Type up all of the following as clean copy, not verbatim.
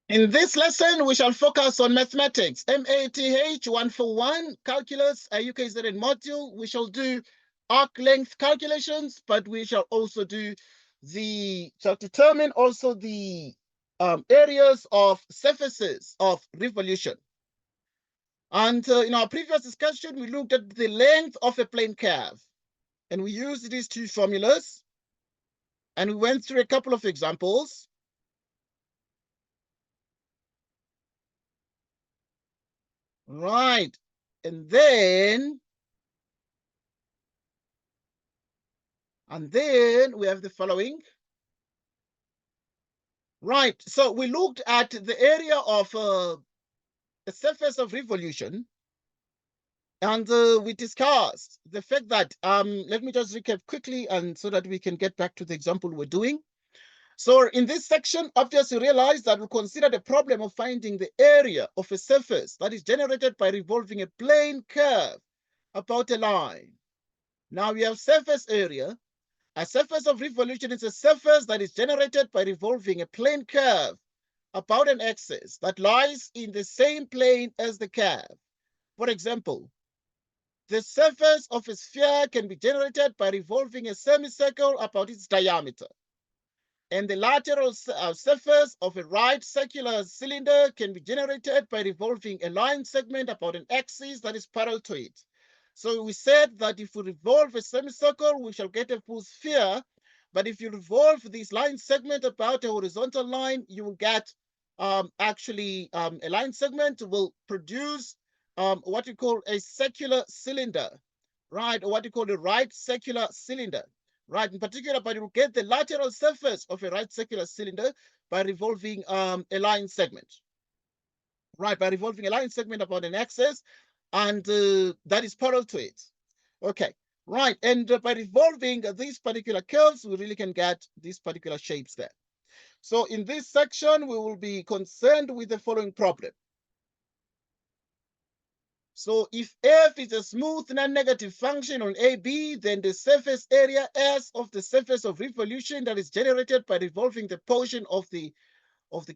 In this lesson, we shall focus on mathematics, MATH141, calculus, UKZN module. We shall do arc length calculations, but we shall also determine also the areas of surfaces of revolution. And in our previous discussion, we looked at the length of a plane curve, and we used these two formulas, and we went through a couple of examples. Right. And then we have the following. Right. So we looked at the area of the surface of revolution, and we discussed the fact that, let me just recap quickly and so that we can get back to the example we're doing. So in this section, obviously realize that we consider the problem of finding the area of a surface that is generated by revolving a plane curve about a line. Now we have surface area. A surface of revolution is a surface that is generated by revolving a plane curve about an axis that lies in the same plane as the curve. For example, the surface of a sphere can be generated by revolving a semicircle about its diameter. And the lateral surface of a right circular cylinder can be generated by revolving a line segment about an axis that is parallel to it. So we said that if we revolve a semicircle, we shall get a full sphere. But if you revolve this line segment about a horizontal line, you will get a line segment will produce what we call a circular cylinder, right? Or what we call a right circular cylinder. Right, in particular, but you will get the lateral surface of a right circular cylinder by revolving a line segment. Right, by revolving a line segment about an axis, and that is parallel to it. Okay, right, and by revolving these particular curves, we really can get these particular shapes there. So in this section, we will be concerned with the following problem. So if f is a smooth non-negative function on AB, then the surface area S of the surface of revolution that is generated by revolving the portion of the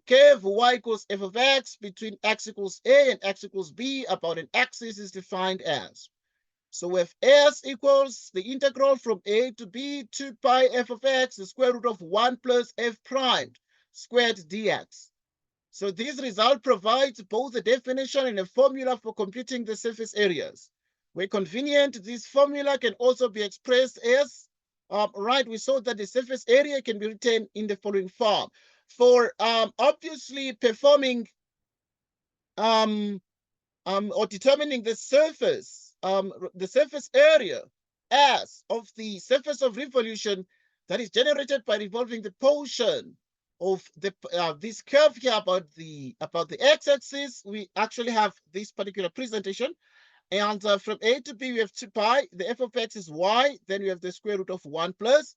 curve y equals f of x between x equals a and x equals b about an axis is defined as. So if S equals the integral from a to b 2 pi f of x, the square root of 1 plus f prime squared dx. So this result provides both a definition and a formula for computing the surface areas. Where convenient, this formula can also be expressed as, right, we saw that the surface area can be written in the following form. For obviously performing or determining the surface area as of the surface of revolution that is generated by revolving the portion of the this curve here about the x-axis, we actually have this particular presentation. And from a to b, we have 2 pi. The f of x is y. Then we have the square root of 1 plus.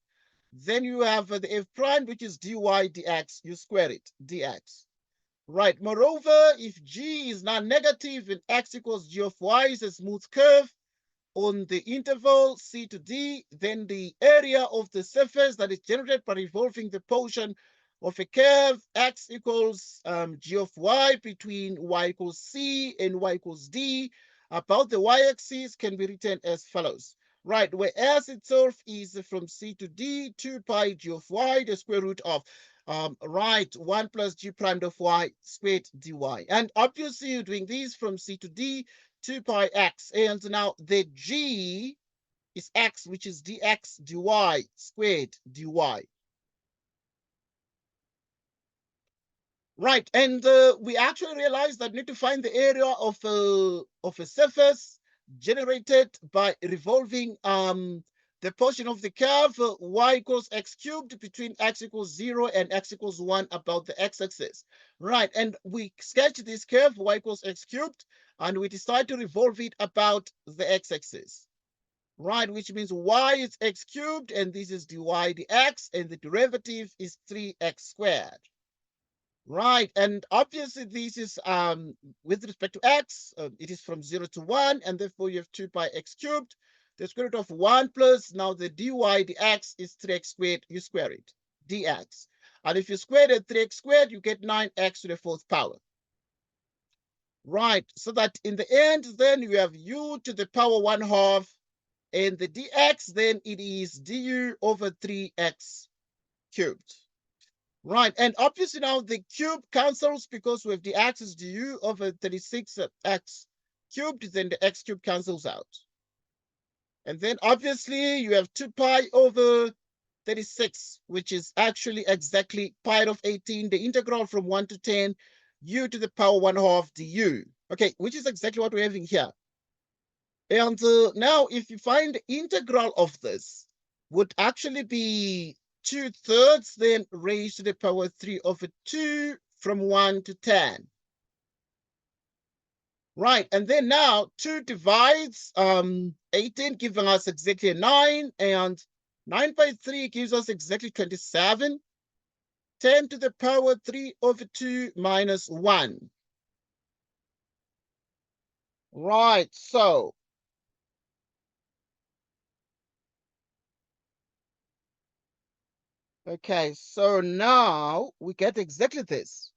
Then you have the f prime, which is dy dx. You square it, dx. Right. Moreover, if g is non-negative and x equals g of y is a smooth curve on the interval c to d, then the area of the surface that is generated by revolving the portion of a curve x equals g of y between y equals c and y equals d about the y-axis can be written as follows. Right, where s itself is from c to d, 2 pi g of y, the square root of 1 plus g prime of y squared dy. And obviously you're doing this from c to d, 2 pi x. And now the g is x, which is dx dy squared dy. Right, and we actually realized that we need to find the area of a surface generated by revolving the portion of the curve y equals x cubed between x equals 0 and x equals 1 about the x-axis. Right, and we sketch this curve y equals x cubed, and we decide to revolve it about the x-axis. Right, which means y is x cubed, and this is dy dx, and the derivative is 3x squared. Right, and obviously this is with respect to x, it is from 0 to 1, and therefore you have 2 pi x cubed. The square root of 1 plus, now the dy dx is 3x squared, you square it, dx. And if you square the 3x squared, you get 9x to the fourth power. Right, so that in the end, then you have u to the power 1/2, and the dx, then it is du over 3x cubed. Right, and obviously now the cube cancels because we have the x is du over 36x cubed, then the x cubed cancels out. And then obviously you have 2 pi over 36, which is actually exactly pi of 18, the integral from 1 to 10, u to the power 1/2 du. Okay, which is exactly what we're having here. And now if you find the integral of this, would actually be 2/3 then raised to the power 3 over 2 from 1 to 10. Right, and then now 2 divides 18, giving us exactly a 9, and 9 by 3 gives us exactly 27. 10 to the power 3 over 2 minus 1. Right, so okay, so now we get exactly this.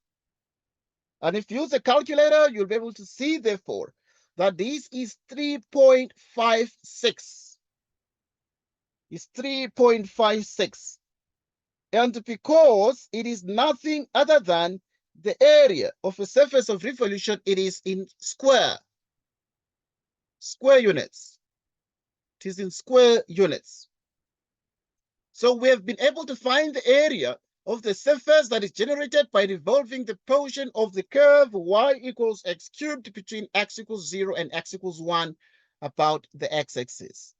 And if you use a calculator, you'll be able to see, therefore, that this is 3.56. It's 3.56. And because it is nothing other than the area of a surface of revolution, it is in square units. It is in square units. So we have been able to find the area of the surface that is generated by revolving the portion of the curve y equals x cubed between x equals 0 and x equals 1 about the x-axis.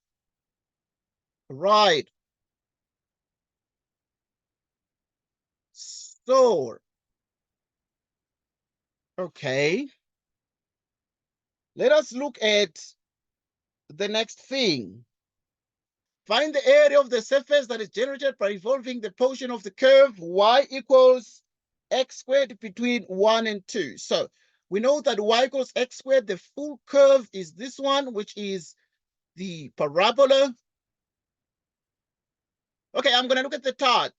Right. So, okay. Let us look at the next thing. Find the area of the surface that is generated by revolving the portion of the curve y equals x squared between 1 and 2. So we know that y equals x squared. The full curve is this one, which is the parabola. Okay, I'm going to look at the tart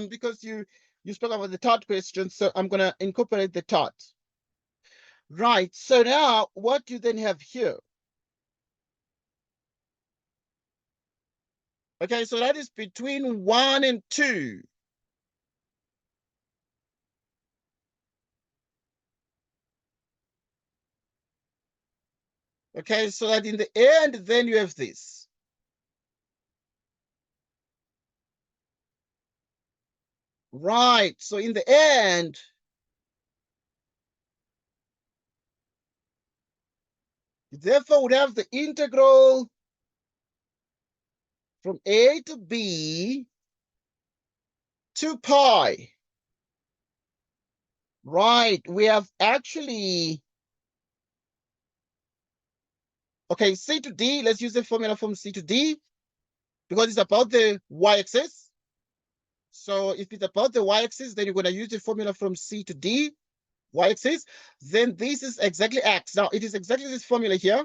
because you spoke about the tart question, so I'm going to incorporate the tart. Right, so now what you then have here. Okay, so that is between 1 and 2. Okay, so that in the end, then you have this. Right, so in the end, you therefore would have the integral from a to b 2 pi. Right, we have actually, okay, c to d, let's use the formula from c to d because it's about the y-axis. So if it's about the y-axis, then you're going to use the formula from c to d, y-axis. Then this is exactly x. Now, it is exactly this formula here,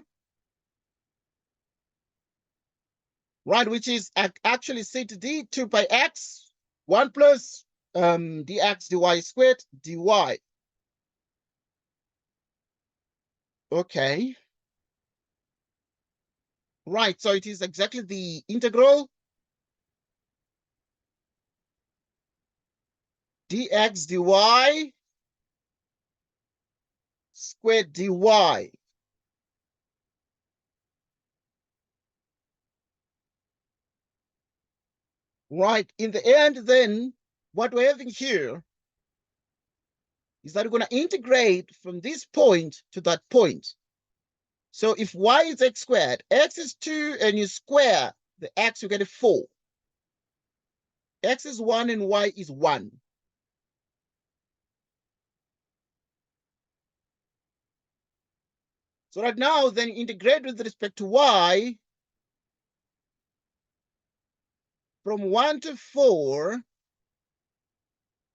right, which is actually c to d, 2 by x, 1 plus dx dy squared dy. Okay. Right, so it is exactly the integral dx dy squared dy. Right, in the end, then, what we're having here is that we're going to integrate from this point to that point. So if y is x squared, x is 2, and you square the x, you get a 4. X is 1 and y is 1. So right now, then integrate with respect to y from 1 to 4,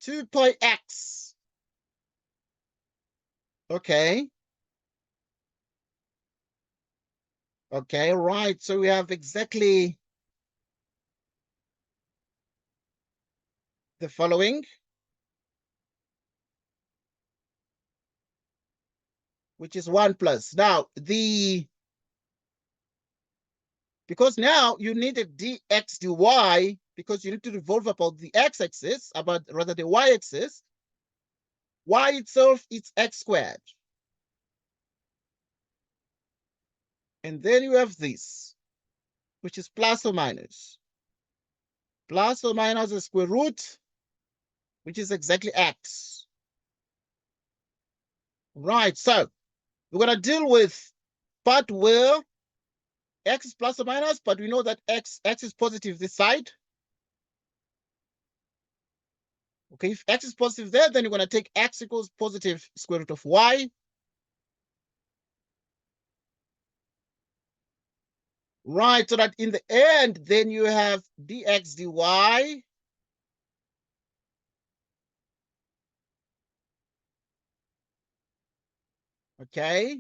2 pi x. Okay. Okay, right. So we have exactly the following. which is 1 plus. Now, because now you need a dx dy, because you need to revolve about the x-axis, about rather the y-axis. Y itself is x squared. And then you have this, which is plus or minus. Plus or minus the square root, which is exactly x. Right, so we're going to deal with part where x is plus or minus, but we know that x is positive this side. Okay, if x is positive there, then you're going to take x equals positive square root of y. Right, so that in the end, then you have dx dy. Okay.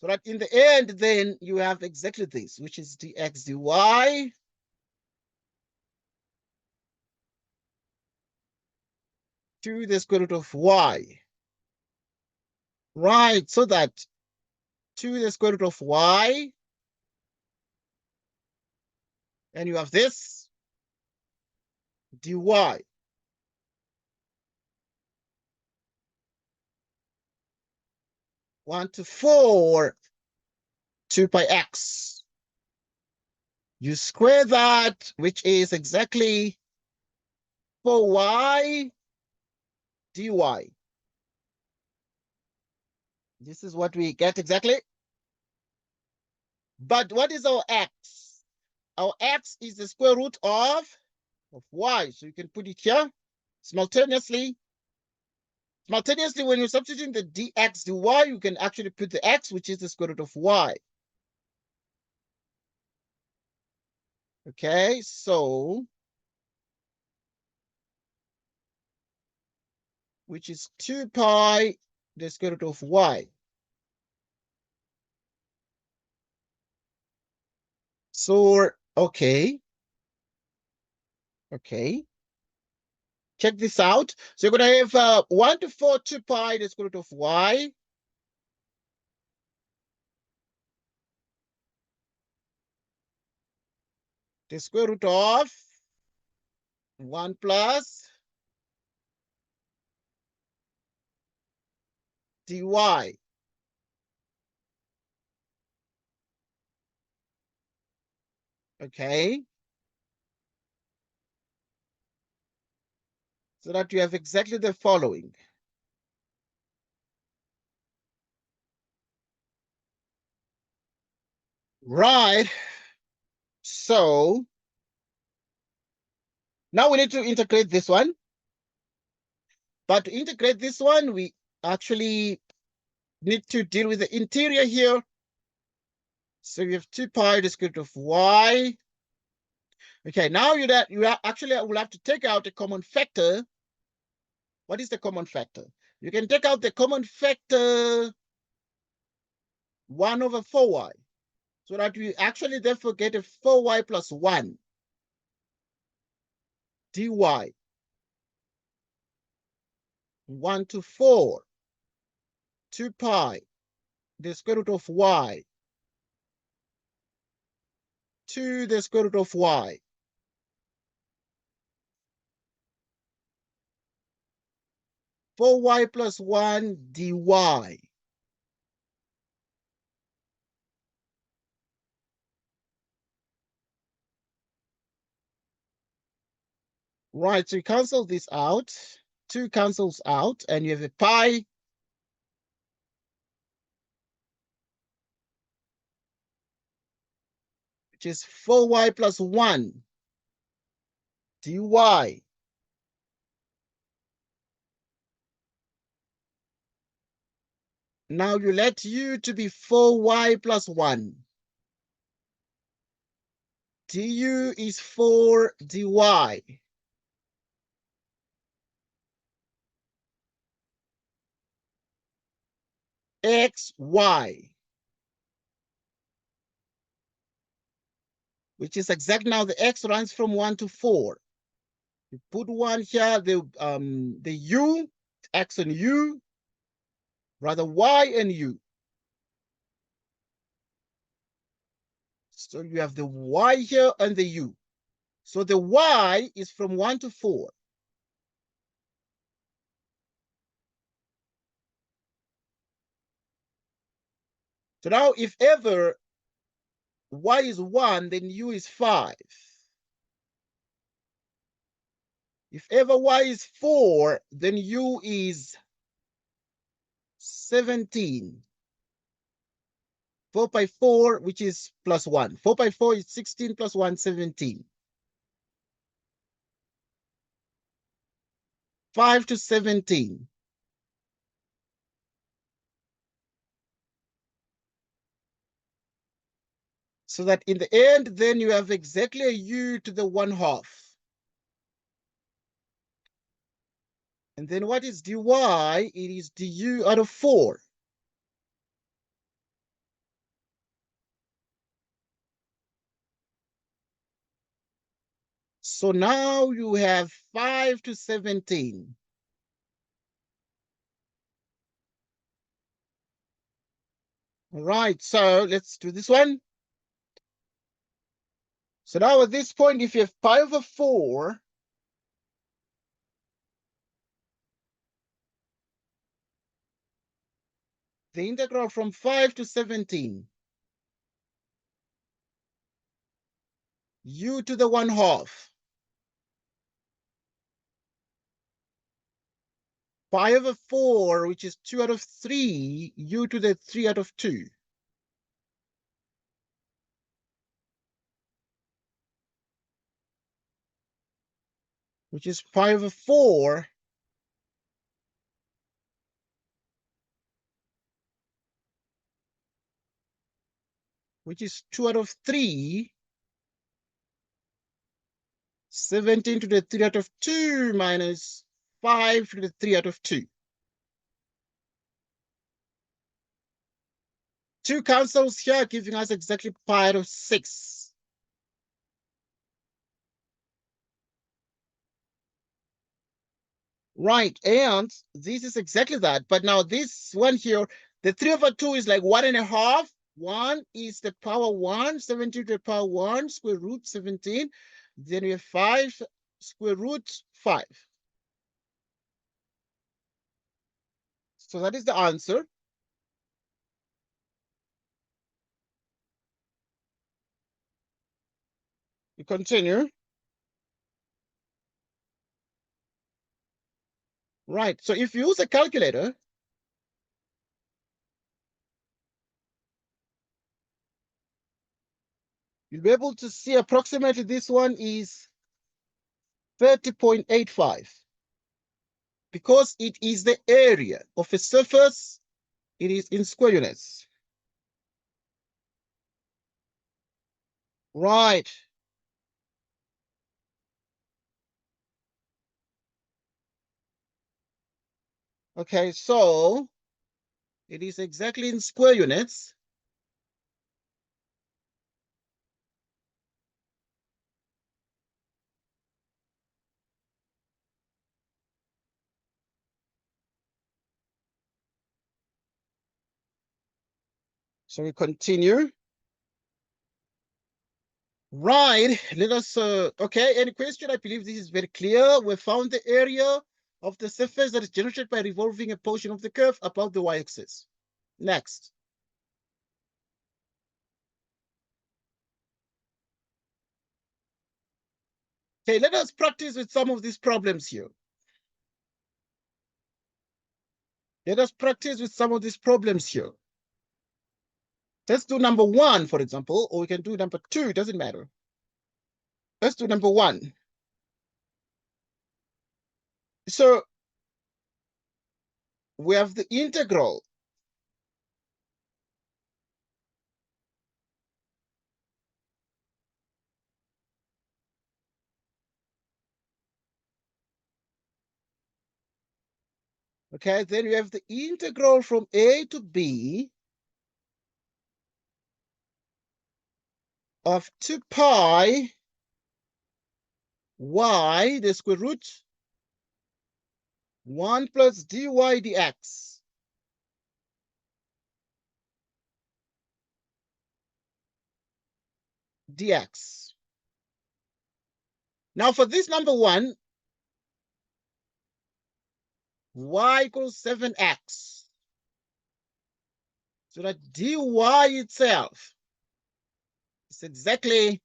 So that in the end, then you have exactly this, which is dx dy. To the square root of y. Right, so that to the square root of y, and you have this dy. 1 to 4, 2 pi x. You square that, which is exactly 4y dy. This is what we get exactly. But what is our x? Our x is the square root of y. So you can put it here simultaneously. Simultaneously, when you're substituting the dx dy, you can actually put the x, which is the square root of y. Okay, so which is 2 pi the square root of y. So, okay. Check this out. So you're going to have 1 to 4, 2 pi the square root of y. The square root of 1 plus dy. Okay. So that you have exactly the following. Right. So now we need to integrate this one. But to integrate this one, we actually need to deal with the interior here. So we have 2 pi the square root of y. Okay, now you actually will have to take out a common factor. What is the common factor? You can take out the common factor 1 over 4y. So that we actually therefore get a 4y plus 1 dy. 1 to 4, 2 pi the square root of y to the square root of y. 4y plus 1 dy. Right, so you cancel this out. 2 cancels out, and you have a pi. Which is 4y plus 1 dy. Now you let u to be 4y plus 1. Du is 4 dy. X, y. Which is exact now the x runs from 1 to 4. You put 1 here, the u, x and u, rather y and u. So you have the y here and the u. So the y is from 1 to 4. So now if ever y is 1, then u is 5. If ever y is 4, then u is 17. 4 by 4, which is plus 1. 4 by 4 is 16 plus 1, 17. 5 to 17. So that in the end, then you have exactly a u to the 1/2. And then what is dy? It is du out of 4. So now you have 5 to 17. All right, so let's do this one. So now at this point, if you have pi over 4, the integral from 5 to 17, u to the 1/2. Pi over 4, which is 2 out of 3, u to the 3 out of 2. Which is pi over 4 which is 2 out of 3, 17 to the 3 out of 2 minus 5 to the 3 out of 2. 2 cancels here, giving us exactly pi out of 6. Right, and this is exactly that. But now this one here, the 3 over 2 is like 1.5. 1 is the power 1, 17 to the power 1, square root 17. Then we have 5, square root 5. So that is the answer. We continue. Right, so if you use a calculator, you'll be able to see approximately this one is 30.85. Because it is the area of a surface, it is in square units. Right. Okay, so it is exactly in square units. So we continue. Right, let us, okay, any question? I believe this is very clear. We found the area of the surface that is generated by revolving a portion of the curve above the y-axis. Next. Okay, let us practice with some of these problems here. Let us practice with some of these problems here. Let's do number 1, for example, or we can do number 2, it doesn't matter. Let's do number 1. So we have the integral okay, then we have the integral from a to b of 2 pi y, the square root, 1 plus dy dx. Dx. Now for this number 1, y equals 7x. So that dy itself is exactly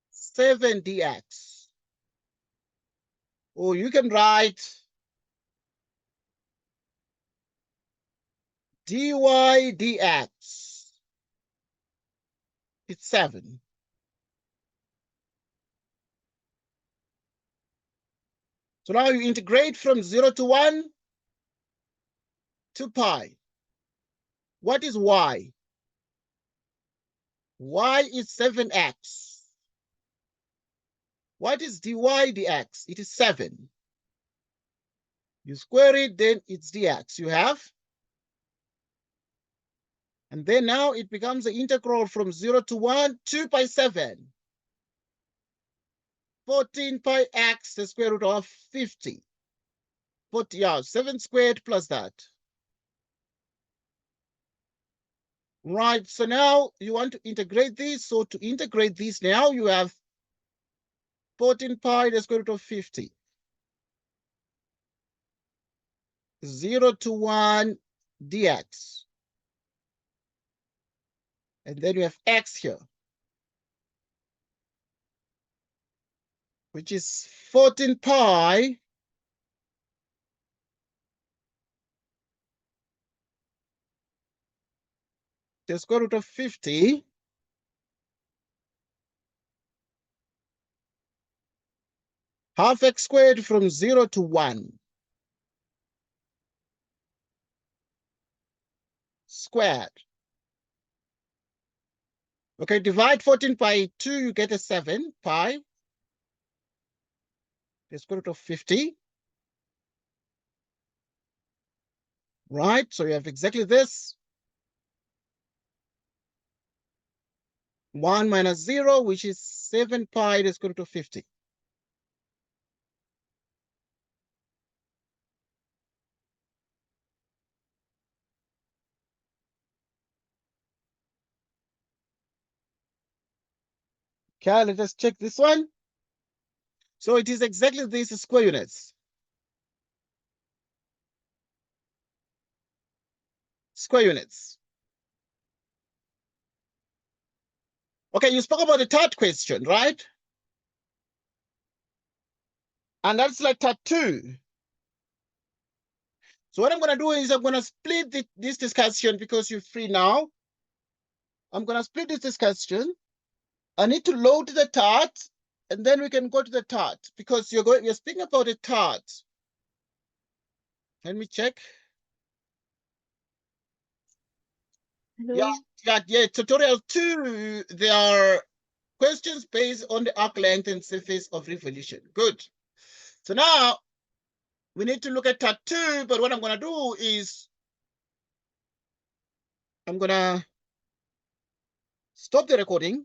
7 dx. Or you can write dy dx. It's 7. So now you integrate from 0 to 1 to pi. What is y? Y is 7x. What is dy dx? It is 7. You square it, then it's dx. You have. And then now it becomes the integral from 0 to 1, 2 pi 7. 14 pi x, the square root of 50. 40, yeah, 7 squared plus that. Right, so now you want to integrate this. So to integrate this now, you have 14 pi, the square root of 50. 0 to 1 dx. And then you have x here, which is 14 pi the square root of 50 half x squared from 0 to 1 squared. Okay, divide 14 by 2, you get a 7 pi the square root of 50. Right, so you have exactly this. 1 minus 0, which is 7 pi the square root of 50. Okay, let us check this one. So it is exactly this square units. Square units. Okay, you spoke about the third question, right? And that's like part 2. So what I'm going to do is I'm going to split this discussion because you're free now. I'm going to split this discussion. I need to load the tart, and then we can go to the tart because you're speaking about a tart. Let me check. Hello. Yeah. Tutorial 2, there are questions based on the arc length and surface of revolution. Good. So now we need to look at tart 2, but what I'm going to do is I'm going to stop the recording.